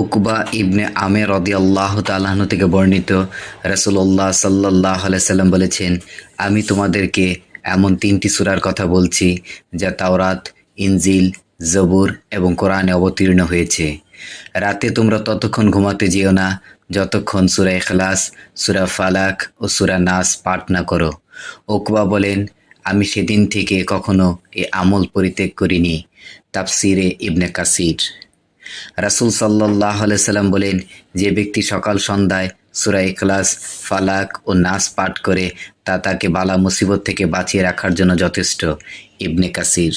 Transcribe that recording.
উকবা ইবনে আমের রাদিয়াল্লাহু তাআলা আনহু থেকে বর্ণিত, রাসূলুল্লাহ সাল্লাল্লাহু আলাইহি সাল্লাম বলেছেন, আমি তোমাদেরকে এমন 3টি সূরার কথা বলছি যা তাওরাত, ইনজিল, জবুর এবং কোরআনে অবতীর্ণ হয়েছে। রাতে তোমরা ততক্ষণ ঘুমাতে যেও না যতক্ষণ সূরা ইখলাস, সূরা ফালাক ও সূরা নাস পাঠ না করো। উকবা বলেন, আমি সেদিন থেকে কখনো এ আমল পরিত্যাগ করিনি। তাফসিরে ইবনে কাসির। রাসূল সাল্লাল্লাহু আলাইহি সাল্লাম বলেন, যে ব্যক্তি সকাল সন্ধ্যায় সূরা ইখলাস, ফালাক ও নাস পাঠ করে তা তাকে বালা মুসিবত থেকে বাঁচিয়ে রাখার জন্য যথেষ্ট। ইবনে কাসির।